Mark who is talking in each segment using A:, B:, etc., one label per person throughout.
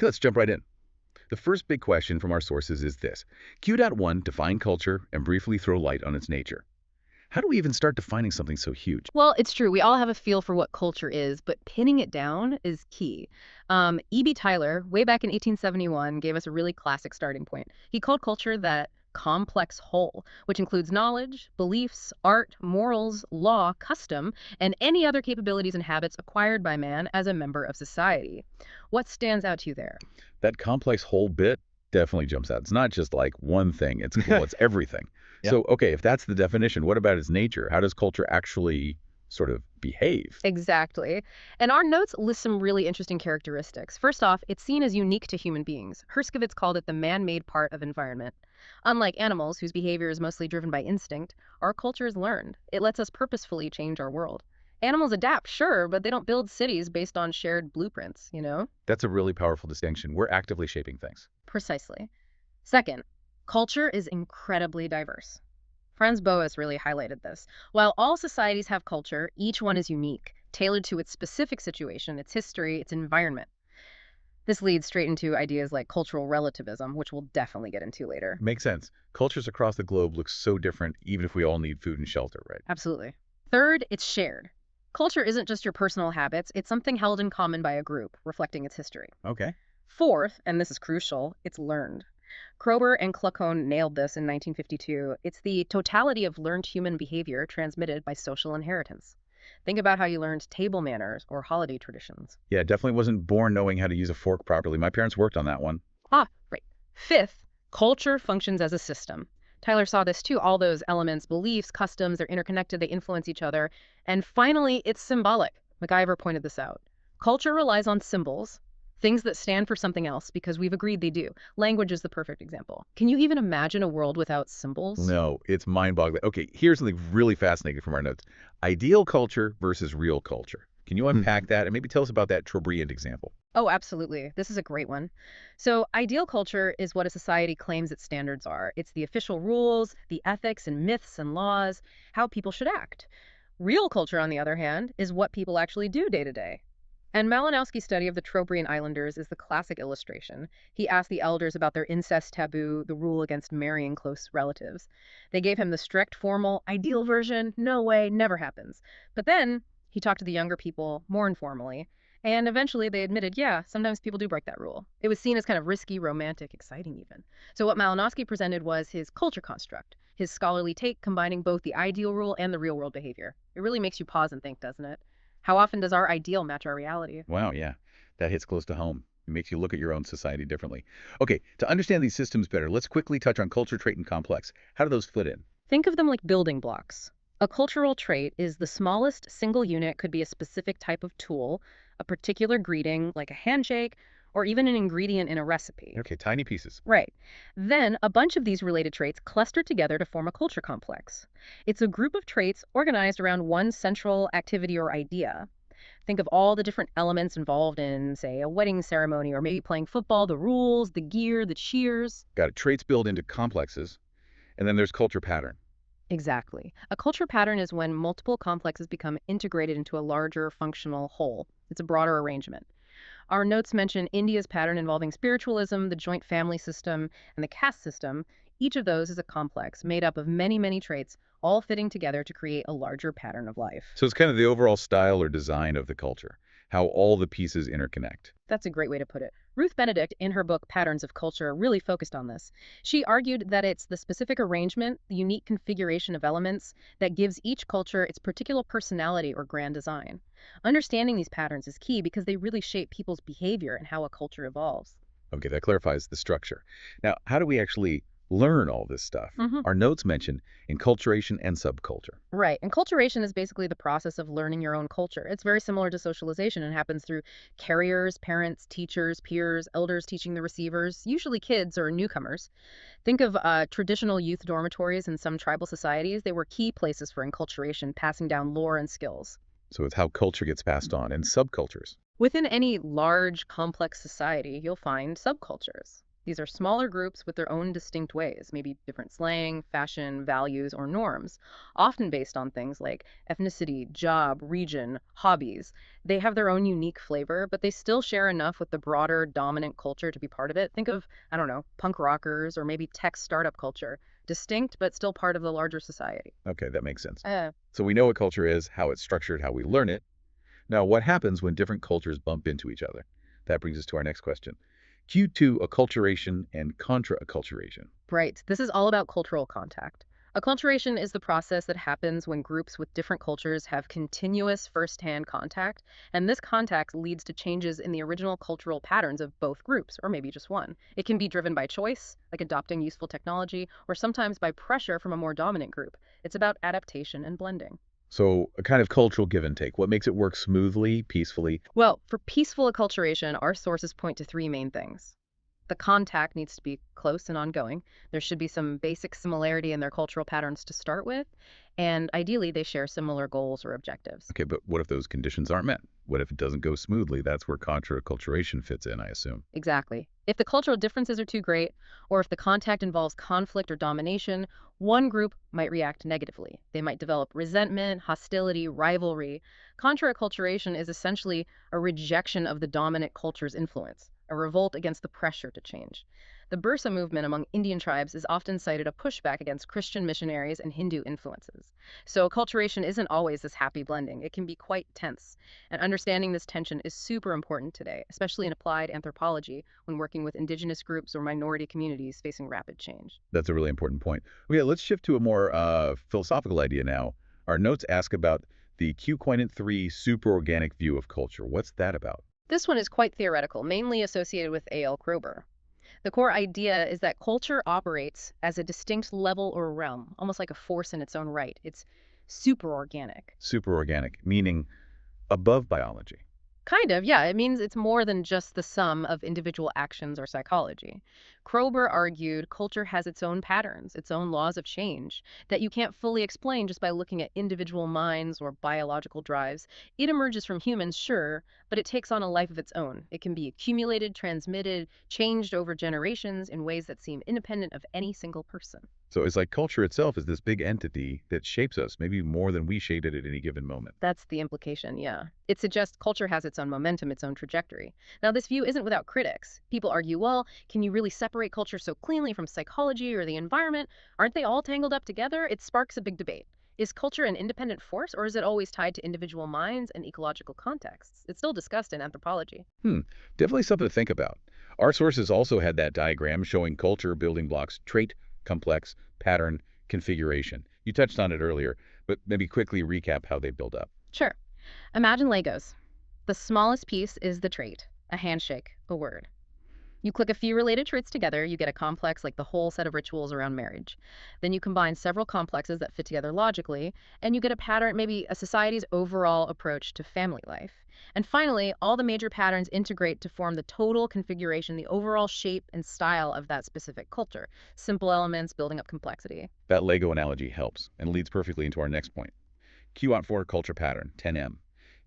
A: Okay, let's jump right in. The first big question from our sources is this. Q.1, define culture and briefly throw light on its nature. How do we even start defining something so huge?
B: Well, it's true. We all have a feel for what culture is, but pinning it down is key. E.B. Tylor, way back in 1871, gave us a really classic starting point. He called culture that complex whole, which includes knowledge, beliefs, art, morals, law, custom, and any other capabilities and habits acquired by man as a member of society. What stands out to you there?
A: That complex whole bit definitely jumps out. It's not just like one thing. It's cool. It's everything.
C: Yeah.
A: So, okay, if that's the definition, what about its nature? How does culture actually sort of behave?
B: Exactly. And our notes list some really interesting characteristics. First off, it's seen as unique to human beings. Herskovits called it the man-made part of environment. Unlike animals, whose behavior is mostly driven by instinct, our culture is learned. It lets us purposefully change our world. Animals adapt, sure, but they don't build cities based on shared blueprints, you know?
A: That's a really powerful distinction. We're actively shaping things.
B: Precisely. Second, culture is incredibly diverse. Franz Boas really highlighted this. While all societies have culture, each one is unique, tailored to its specific situation, its history, its environment. This leads straight into ideas like cultural relativism, which we'll definitely get into later.
A: Makes sense. Cultures across the globe look so different, even if we all need food and shelter, right?
B: Absolutely. Third, it's shared. Culture isn't just your personal habits, it's something held in common by a group, reflecting its history.
A: Okay.
B: Fourth, and this is crucial, it's learned. Kroeber and Kluckhohn nailed this in 1952. It's the totality of learned human behavior transmitted by social inheritance. Think about how you learned table manners or holiday traditions.
A: Yeah, definitely wasn't born knowing how to use a fork properly. My parents worked on that one.
B: Right. Fifth, culture functions as a system. Tylor saw this too. All those elements, beliefs, customs, they're interconnected, they influence each other. And finally, it's symbolic. McIver pointed this out. Culture relies on symbols, things that stand for something else because we've agreed they do. Language is the perfect example. Can you even imagine a world without symbols?
A: No, it's mind-boggling. Okay, here's something really fascinating from our notes. Ideal culture versus real culture. Can you unpack that and maybe tell us about that Trobriand example?
B: Oh, absolutely. This is a great one. So, ideal culture is what a society claims its standards are. It's the official rules, the ethics and myths and laws, how people should act. Real culture, on the other hand, is what people actually do day to day. And Malinowski's study of the Trobriand islanders is the classic illustration. He asked the elders about their incest taboo, the rule against marrying close relatives. They gave him the strict, formal, ideal version, no way, never happens. But then he talked to the younger people more informally, and eventually they admitted, yeah, sometimes people do break that rule. It was seen as kind of risky, romantic, exciting even. So what Malinowski presented was his culture construct, his scholarly take combining both the ideal rule and the real world behavior. It really makes you pause and think, doesn't it? How often does our ideal match our reality?
A: Wow, yeah. That hits close to home. It makes you look at your own society differently. Okay, to understand these systems better, let's quickly touch on culture, trait, and complex. How do those fit in?
B: Think of them like building blocks. A cultural trait is the smallest single unit, could be a specific type of tool, a particular greeting, like a handshake, or even an ingredient in a recipe.
A: Okay, tiny pieces.
B: Right. Then a bunch of these related traits cluster together to form a culture complex. It's a group of traits organized around one central activity or idea. Think of all the different elements involved in, say, a wedding ceremony or maybe playing football, the rules, the gear, the cheers.
A: Got it. Traits build into complexes, and then there's culture pattern.
B: Exactly. A culture pattern is when multiple complexes become integrated into a larger functional whole. It's a broader arrangement. Our notes mention India's pattern involving spiritualism, the joint family system, and the caste system. Each of those is a complex made up of many, many traits, all fitting together to create a larger pattern of life.
A: So it's kind of the overall style or design of the culture, how all the pieces interconnect.
B: That's a great way to put it. Ruth Benedict, in her book Patterns of Culture, really focused on this. She argued that it's the specific arrangement, the unique configuration of elements, that gives each culture its particular personality or grand design. Understanding these patterns is key because they really shape people's behavior and how a culture evolves.
A: Okay, that clarifies the structure. Now, how do we actually learn all this stuff? Our notes mention enculturation and subculture.
B: Right. Enculturation is basically the process of learning your own culture. It's very similar to socialization and happens through carriers, parents, teachers, peers, elders teaching the receivers, usually kids or newcomers. Think of traditional youth dormitories in some tribal societies. They were key places for enculturation, passing down lore and skills.
A: So it's how culture gets passed on, and subcultures.
B: Within any large, complex society, you'll find subcultures. These are smaller groups with their own distinct ways, maybe different slang, fashion, values, or norms, often based on things like ethnicity, job, region, hobbies. They have their own unique flavor, but they still share enough with the broader dominant culture to be part of it. Think of, I don't know, punk rockers or maybe tech startup culture. Distinct, but still part of the larger society.
A: Okay, that makes sense.
B: Uh,
A: So we know what culture is, how it's structured, how we learn it. Now, what happens when different cultures bump into each other? That brings us to our next question. Q2, acculturation and contra-acculturation.
B: Right. This is all about cultural contact. Acculturation is the process that happens when groups with different cultures have continuous first-hand contact, and this contact leads to changes in the original cultural patterns of both groups, or maybe just one. It can be driven by choice, like adopting useful technology, or sometimes by pressure from a more dominant group. It's about adaptation and blending.
A: So a kind of cultural give and take. What makes it work smoothly, peacefully?
B: Well, for peaceful acculturation, our sources point to three main things. The contact needs to be close and ongoing. There should be some basic similarity in their cultural patterns to start with, and ideally they share similar goals or objectives.
A: Okay, but what if those conditions aren't met? What if it doesn't go smoothly? That's where contra-acculturation fits in, I assume.
B: Exactly. If the cultural differences are too great, or if the contact involves conflict or domination, one group might react negatively. They might develop resentment, hostility, rivalry. Contra-acculturation is essentially a rejection of the dominant culture's influence, a revolt against the pressure to change. The Bursa movement among Indian tribes is often cited a pushback against Christian missionaries and Hindu influences. So acculturation isn't always this happy blending. It can be quite tense. And understanding this tension is super important today, especially in applied anthropology when working with indigenous groups or minority communities facing rapid change.
A: That's a really important point. Okay, let's shift to a more philosophical idea now. Our notes ask about the Q-Quinant 3 superorganic view of culture. What's that about?
B: This one is quite theoretical, mainly associated with A.L. Kroeber. The core idea is that culture operates as a distinct level or realm, almost like a force in its own right. It's superorganic.
A: Superorganic, meaning above biology.
B: Kind of, yeah. It means it's more than just the sum of individual actions or psychology. Kroeber argued culture has its own patterns, its own laws of change, that you can't fully explain just by looking at individual minds or biological drives. It emerges from humans, sure, but it takes on a life of its own. It can be accumulated, transmitted, changed over generations in ways that seem independent of any single person.
A: So it's like culture itself is this big entity that shapes us, maybe more than we shape it at any given moment.
B: That's the implication, yeah. It suggests culture has its own momentum, its own trajectory. Now, this view isn't without critics. People argue, well, can you really separate culture so cleanly from psychology or the environment? Aren't they all tangled up together? It sparks a big debate. Is culture an independent force, or is it always tied to individual minds and ecological contexts? It's still discussed in anthropology.
A: Definitely something to think about. Our sources also had that diagram showing culture building blocks, trait, complex, pattern, configuration. You touched on it earlier, but maybe quickly recap how they build up.
B: Sure. Imagine Legos. The smallest piece is the trait, a handshake, a word. You click a few related traits together, you get a complex like the whole set of rituals around marriage. Then you combine several complexes that fit together logically, and you get a pattern, maybe a society's overall approach to family life. And finally, all the major patterns integrate to form the total configuration, the overall shape and style of that specific culture. Simple elements building up complexity.
A: That Lego analogy helps and leads perfectly into our next point. Q-Ant4 culture pattern, 10M.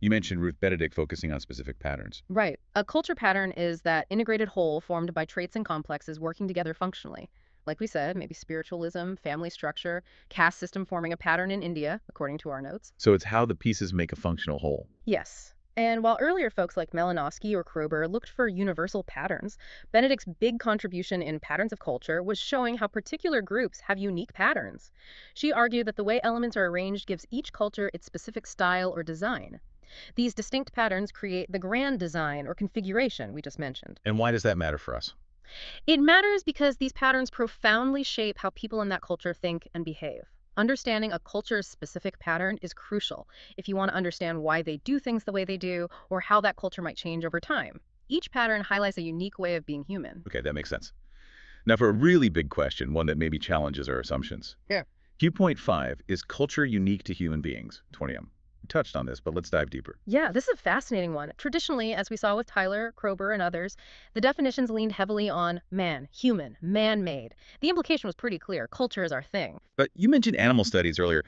A: You mentioned Ruth Benedict focusing on specific patterns.
B: Right. A culture pattern is that integrated whole formed by traits and complexes working together functionally. Like we said, maybe spiritualism, family structure, caste system forming a pattern in India, according to our notes.
A: So it's how the pieces make a functional whole.
B: Yes. And while earlier folks like Malinowski or Kroeber looked for universal patterns, Benedict's big contribution in Patterns of Culture was showing how particular groups have unique patterns. She argued that the way elements are arranged gives each culture its specific style or design. These distinct patterns create the grand design or configuration we just mentioned.
A: And why does that matter for us?
B: It matters because these patterns profoundly shape how people in that culture think and behave. Understanding a culture's specific pattern is crucial if you want to understand why they do things the way they do or how that culture might change over time. Each pattern highlights a unique way of being human.
A: Okay, that makes sense. Now for a really big question, one that maybe challenges our assumptions.
B: Yeah.
A: Q.5, is culture unique to human beings? 20M. We touched on this, but let's dive deeper.
B: Yeah, this is a fascinating one. Traditionally, as we saw with Tylor, Kroeber, and others, the definitions leaned heavily on man, human, man-made. The implication was pretty clear. Culture is our thing.
A: But you mentioned animal studies earlier.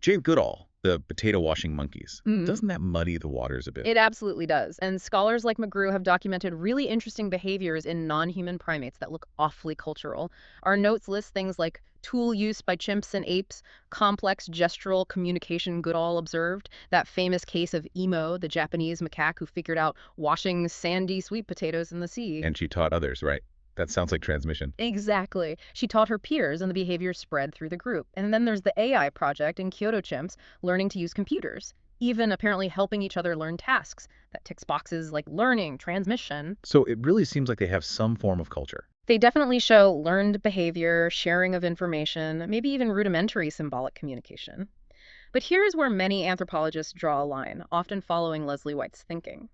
A: Jay Goodall, The potato washing monkeys.
B: Mm.
A: Doesn't that muddy the waters a bit?
B: It absolutely does. And scholars like McGrew have documented really interesting behaviors in non-human primates that look awfully cultural. Our notes list things like tool use by chimps and apes, complex gestural communication Goodall observed, that famous case of Emo, the Japanese macaque who figured out washing sandy sweet potatoes in the sea.
A: And she taught others, right? That sounds like transmission.
B: Exactly. She taught her peers, and the behavior spread through the group. And then there's the AI project in Kyoto chimps learning to use computers, even apparently helping each other learn tasks. That ticks boxes like learning, transmission.
A: So it really seems like they have some form of culture.
B: They definitely show learned behavior, sharing of information, maybe even rudimentary symbolic communication. But here's where many anthropologists draw a line, often following Leslie White's thinking.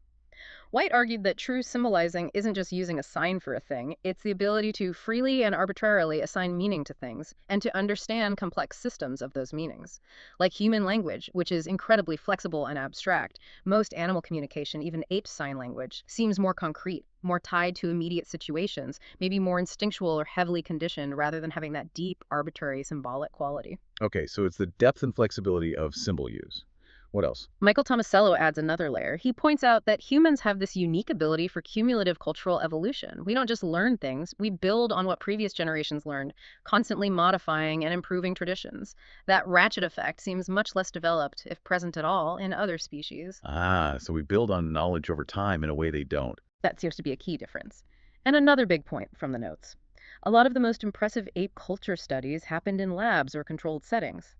B: White argued that true symbolizing isn't just using a sign for a thing, it's the ability to freely and arbitrarily assign meaning to things and to understand complex systems of those meanings. Like human language, which is incredibly flexible and abstract, most animal communication, even ape sign language, seems more concrete, more tied to immediate situations, maybe more instinctual or heavily conditioned rather than having that deep, arbitrary, symbolic quality.
A: Okay, so it's the depth and flexibility of symbol use. What else?
B: Michael Tomasello adds another layer. He points out that humans have this unique ability for cumulative cultural evolution. We don't just learn things, we build on what previous generations learned, constantly modifying and improving traditions. That ratchet effect seems much less developed, if present at all, in other species.
A: So we build on knowledge over time in a way they don't.
B: That seems to be a key difference. And another big point from the notes. A lot of the most impressive ape culture studies happened in labs or controlled settings.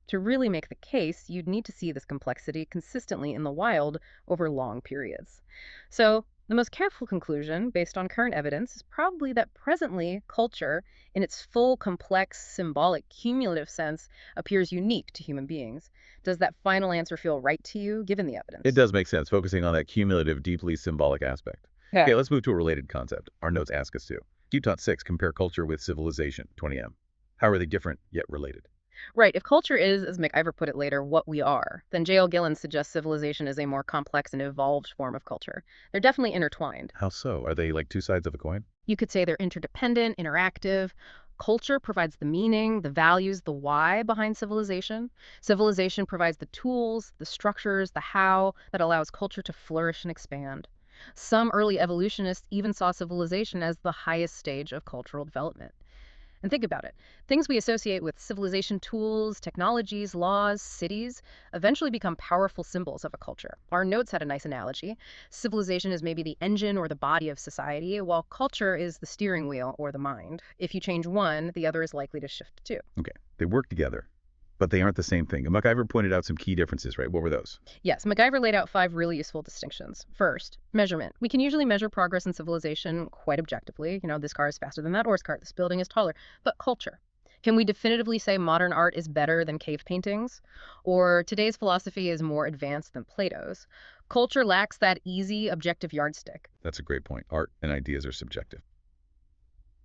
B: To really make the case, you'd need to see this complexity consistently in the wild over long periods. So, the most careful conclusion, based on current evidence, is probably that presently, culture, in its full, complex, symbolic, cumulative sense, appears unique to human beings. Does that final answer feel right to you, given the evidence?
A: It does make sense, focusing on that cumulative, deeply symbolic aspect.
B: Yeah.
A: Okay, let's move to a related concept. Our notes ask us to. You taught 6, compare culture with civilization, 20M. How are they different, yet related?
B: Right. If culture is, as McIver put it later, what we are, then J.L. Gillin suggests civilization is a more complex and evolved form of culture. They're definitely intertwined.
A: How so? Are they like two sides of a coin?
B: You could say they're interdependent, interactive. Culture provides the meaning, the values, the why behind civilization. Civilization provides the tools, the structures, the how that allows culture to flourish and expand. Some early evolutionists even saw civilization as the highest stage of cultural development. And think about it. Things we associate with civilization tools, technologies, laws, cities, eventually become powerful symbols of a culture. Our notes had a nice analogy. Civilization is maybe the engine or the body of society, while culture is the steering wheel or the mind. If you change one, the other is likely to shift too.
A: Okay, they work together, but they aren't the same thing. And McIver pointed out some key differences, right? What were those?
B: Yes, McIver laid out 5 really useful distinctions. First, measurement. We can usually measure progress in civilization quite objectively. This car is faster than that horse cart, this building is taller. But culture. Can we definitively say modern art is better than cave paintings? Or today's philosophy is more advanced than Plato's? Culture lacks that easy, objective yardstick.
A: That's a great point. Art and ideas are subjective.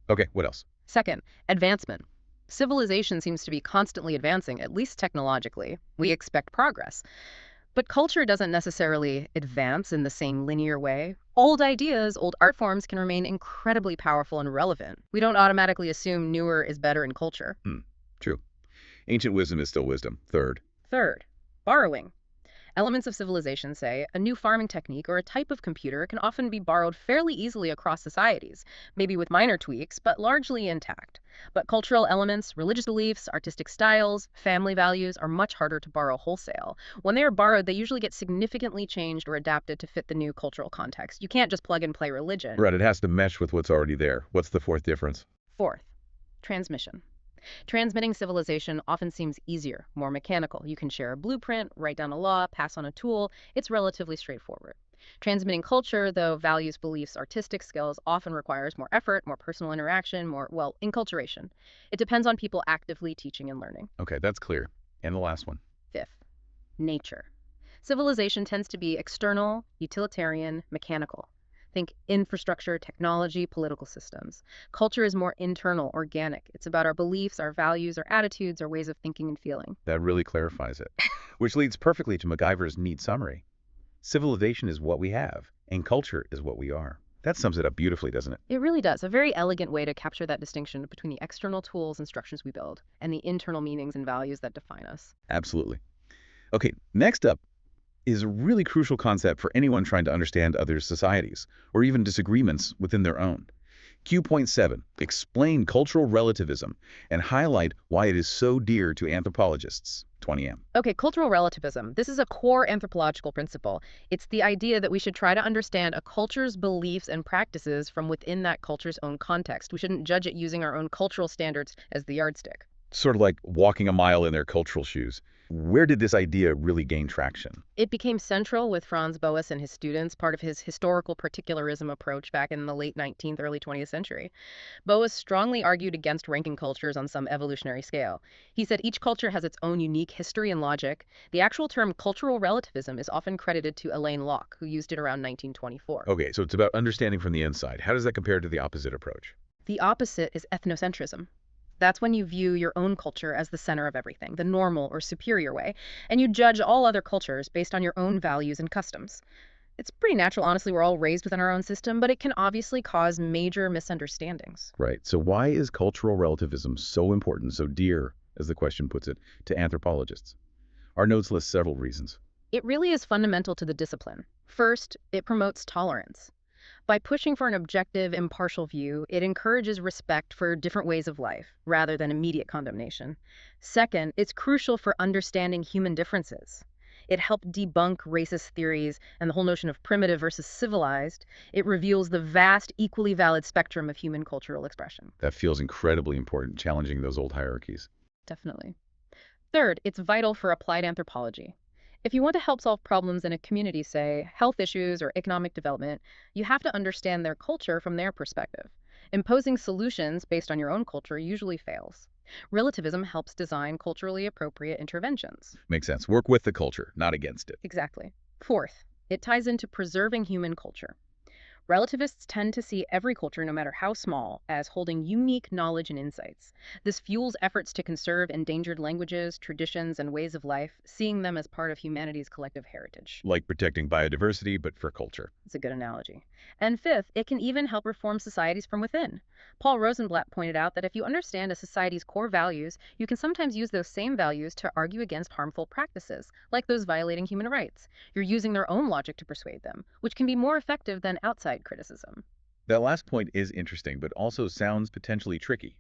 A: Okay, what else?
B: Second, advancement. Civilization seems to be constantly advancing, at least technologically. We expect progress. But culture doesn't necessarily advance in the same linear way. Old ideas, old art forms can remain incredibly powerful and relevant. We don't automatically assume newer is better in culture.
A: True. Ancient wisdom is still wisdom. Third,
B: Borrowing. Elements of civilization, say, a new farming technique or a type of computer can often be borrowed fairly easily across societies, maybe with minor tweaks, but largely intact. But cultural elements, religious beliefs, artistic styles, family values are much harder to borrow wholesale. When they are borrowed, they usually get significantly changed or adapted to fit the new cultural context. You can't just plug and play religion.
A: right, it has to mesh with what's already there. What's the fourth difference?
B: Fourth, transmission. Transmitting civilization often seems easier, more mechanical. You can share a blueprint, write down a law, pass on a tool. It's relatively straightforward. Transmitting culture, though, values, beliefs, artistic skills, often requires more effort, more personal interaction, enculturation. It depends on people actively teaching and learning.
A: Okay, that's clear. And the last one.
B: Fifth, nature. Civilization tends to be external, utilitarian, mechanical. Think infrastructure, technology, political systems. Culture is more internal, organic. It's about our beliefs, our values, our attitudes, our ways of thinking and feeling.
A: That really clarifies it. Which leads perfectly to McIver's neat summary. Civilization is what we have, and culture is what we are. That sums it up beautifully, doesn't it?
B: It really does. A very elegant way to capture that distinction between the external tools and structures we build and the internal meanings and values that define us.
A: Absolutely. Okay, next up is a really crucial concept for anyone trying to understand other societies, or even disagreements within their own. Q.7, explain cultural relativism and highlight why it is so dear to anthropologists. 20M.
B: Okay, cultural relativism. This is a core anthropological principle. It's the idea that we should try to understand a culture's beliefs and practices from within that culture's own context. We shouldn't judge it using our own cultural standards as the yardstick.
A: Sort of like walking a mile in their cultural shoes. Where did this idea really gain traction?
B: It became central with Franz Boas and his students, part of his historical particularism approach back in the late 19th, early 20th century. Boas strongly argued against ranking cultures on some evolutionary scale. He said each culture has its own unique history and logic. The actual term cultural relativism is often credited to Alain Locke, who used it around 1924.
A: Okay, so it's about understanding from the inside. How does that compare to the opposite approach?
B: The opposite is ethnocentrism. That's when you view your own culture as the center of everything, the normal or superior way, and you judge all other cultures based on your own values and customs. It's pretty natural, honestly, we're all raised within our own system, but it can obviously cause major misunderstandings.
A: Right, so why is cultural relativism so important, so dear, as the question puts it, to anthropologists? Our notes list several reasons.
B: It really is fundamental to the discipline. First, it promotes tolerance. By pushing for an objective, impartial view, it encourages respect for different ways of life, rather than immediate condemnation. Second, it's crucial for understanding human differences. It helped debunk racist theories and the whole notion of primitive versus civilized. It reveals the vast, equally valid spectrum of human cultural expression.
A: That feels incredibly important, challenging those old hierarchies.
B: Definitely. Third, it's vital for applied anthropology. If you want to help solve problems in a community, say, health issues or economic development, you have to understand their culture from their perspective. Imposing solutions based on your own culture usually fails. Relativism helps design culturally appropriate interventions.
A: Makes sense. Work with the culture, not against it.
B: Exactly. Fourth, it ties into preserving human culture. Relativists tend to see every culture, no matter how small, as holding unique knowledge and insights. This fuels efforts to conserve endangered languages, traditions, and ways of life, seeing them as part of humanity's collective heritage.
A: Like protecting biodiversity, but for culture.
B: It's a good analogy. And fifth, it can even help reform societies from within. Paul Rosenblatt pointed out that if you understand a society's core values, you can sometimes use those same values to argue against harmful practices, like those violating human rights. You're using their own logic to persuade them, which can be more effective than outside criticism.
A: That last point is interesting, but also sounds potentially tricky.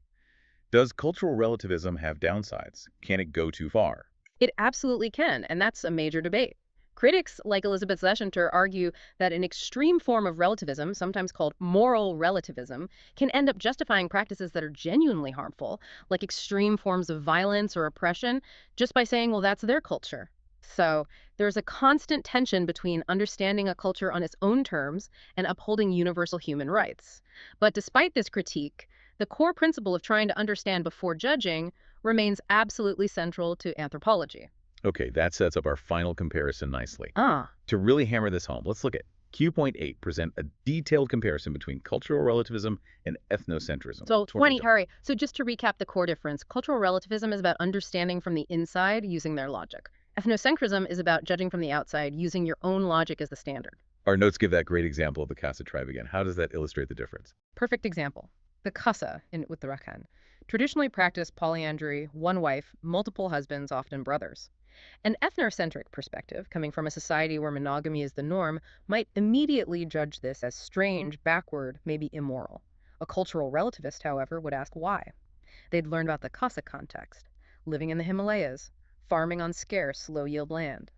A: Does cultural relativism have downsides? Can it go too far?
B: It absolutely can, and that's a major debate. Critics like Elizabeth Zeschenter argue that an extreme form of relativism, sometimes called moral relativism, can end up justifying practices that are genuinely harmful, like extreme forms of violence or oppression, just by saying, well, that's their culture. So there's a constant tension between understanding a culture on its own terms and upholding universal human rights. But despite this critique, the core principle of trying to understand before judging remains absolutely central to anthropology.
A: Okay, that sets up our final comparison nicely.
B: Ah,
A: To really hammer this home, let's look at Q.8, present a detailed comparison between cultural relativism and ethnocentrism.
B: so 20,
A: 20.
B: hurry. So just to recap the core difference, cultural relativism is about understanding from the inside using their logic. Ethnocentrism is about judging from the outside using your own logic as the standard.
A: Our notes give that great example of the Casa tribe again. How does that illustrate the difference?
B: Perfect example. The Casa with the Durkheim traditionally practiced polyandry, one wife, multiple husbands, often brothers. An ethnocentric perspective, coming from a society where monogamy is the norm, might immediately judge this as strange, backward, maybe immoral. A cultural relativist, however, would ask why. They'd learn about the Casa context, living in the Himalayas, farming on scarce, low-yield land.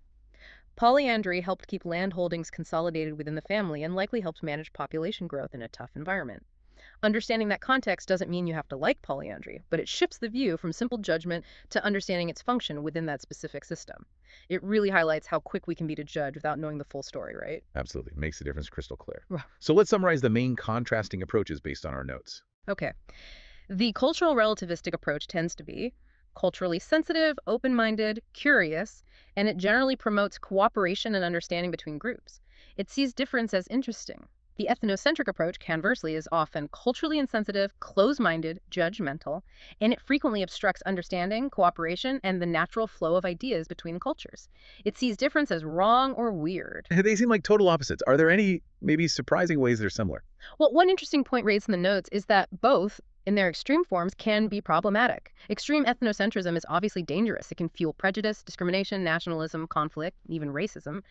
B: Polyandry helped keep land holdings consolidated within the family and likely helped manage population growth in a tough environment. Understanding that context doesn't mean you have to like polyandry, but it shifts the view from simple judgment to understanding its function within that specific system. It really highlights how quick we can be to judge without knowing the full story, right?
A: Absolutely. Makes the difference crystal clear.
B: Right.
A: So let's summarize the main contrasting approaches based on our notes.
B: Okay. The cultural relativistic approach tends to be culturally sensitive, open-minded, curious, and it generally promotes cooperation and understanding between groups. It sees difference as interesting. The ethnocentric approach, conversely, is often culturally insensitive, close-minded, judgmental, and it frequently obstructs understanding, cooperation, and the natural flow of ideas between cultures. It sees difference as wrong or weird.
A: They seem like total opposites. Are there any maybe surprising ways they're similar?
B: Well, one interesting point raised in the notes is that both in their extreme forms, can be problematic. Extreme ethnocentrism is obviously dangerous. It can fuel prejudice, discrimination, nationalism, conflict, even racism.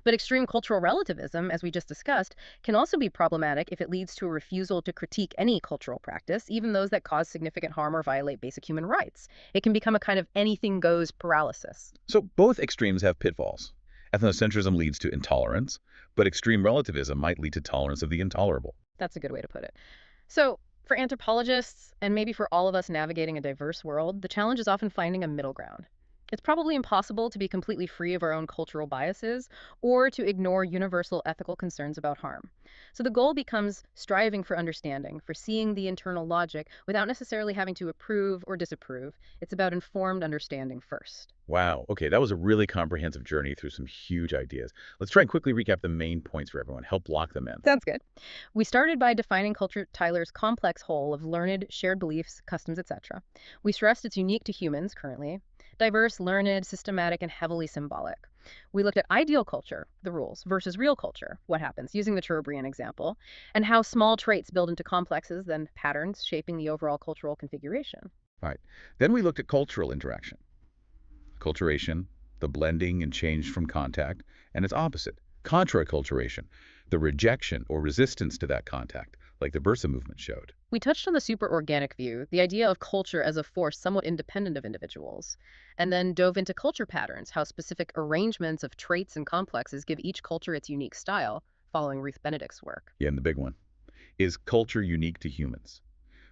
B: But extreme cultural relativism, as we just discussed, can also be problematic if it leads to a refusal to critique any cultural practice, even those that cause significant harm or violate basic human rights. It can become a kind of anything goes paralysis.
A: So both extremes have pitfalls. Ethnocentrism leads to intolerance, but extreme relativism might lead to tolerance of the intolerable.
B: That's a good way to put it. So, for anthropologists, and maybe for all of us navigating a diverse world, the challenge is often finding a middle ground. It's probably impossible to be completely free of our own cultural biases or to ignore universal ethical concerns about harm. So the goal becomes striving for understanding, for seeing the internal logic without necessarily having to approve or disapprove. It's about informed understanding first.
A: Wow, okay, that was a really comprehensive journey through some huge ideas. Let's try and quickly recap the main points for everyone, help lock them in.
B: Sounds good. We started by defining culture Tylor's complex whole of learned, shared beliefs, customs, etc. We stressed it's unique to humans currently, diverse, learned, systematic, and heavily symbolic. We looked at ideal culture, the rules, versus real culture, what happens, using the Kroeberian example, and how small traits build into complexes, then patterns shaping the overall cultural configuration.
A: Right. Then we looked at cultural interaction. Acculturation, the blending and change from contact, and its opposite, Contra-Acculturation, the rejection or resistance to that contact, like the Bursa movement showed.
B: We touched on the superorganic view, the idea of culture as a force somewhat independent of individuals, and then dove into culture patterns, how specific arrangements of traits and complexes give each culture its unique style, following Ruth Benedict's work.
A: Yeah, and the big one. Is culture unique to humans?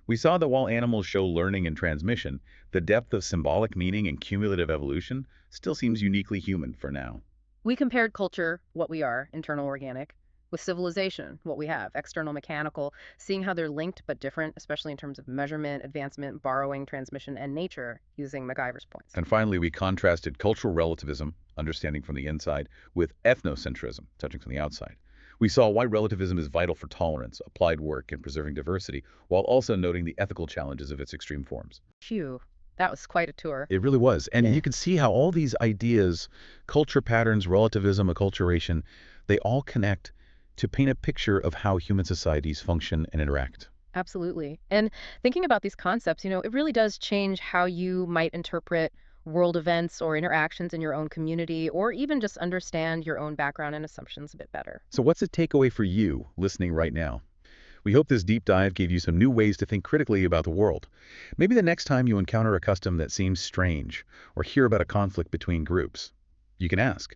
A: We saw that while animals show learning and transmission, the depth of symbolic meaning and cumulative evolution still seems uniquely human for now.
B: We compared culture, what we are, internal organic, with civilization, what we have, external mechanical, seeing how they're linked but different, especially in terms of measurement, advancement, borrowing, transmission, and nature, using McIver's points.
A: And finally, we contrasted cultural relativism, understanding from the inside, with ethnocentrism, touching from the outside. We saw why relativism is vital for tolerance, applied work, and preserving diversity, while also noting the ethical challenges of its extreme forms.
B: Phew, that was quite a tour.
A: It really was. And you can see how all these ideas, culture patterns, relativism, acculturation, they all connect to paint a picture of how human societies function and interact.
B: Absolutely. And thinking about these concepts, it really does change how you might interpret world events or interactions in your own community, or even just understand your own background and assumptions a bit better.
A: So what's the takeaway for you listening right now? We hope this deep dive gave you some new ways to think critically about the world. Maybe the next time you encounter a custom that seems strange or hear about a conflict between groups, you can ask,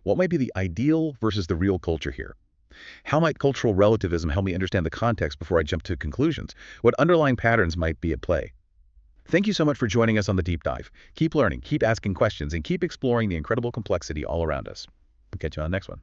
A: what might be the ideal versus the real culture here? How might cultural relativism help me understand the context before I jump to conclusions? What underlying patterns might be at play? Thank you so much for joining us on the deep dive. Keep learning, keep asking questions, and keep exploring the incredible complexity all around us. We'll catch you on the next one.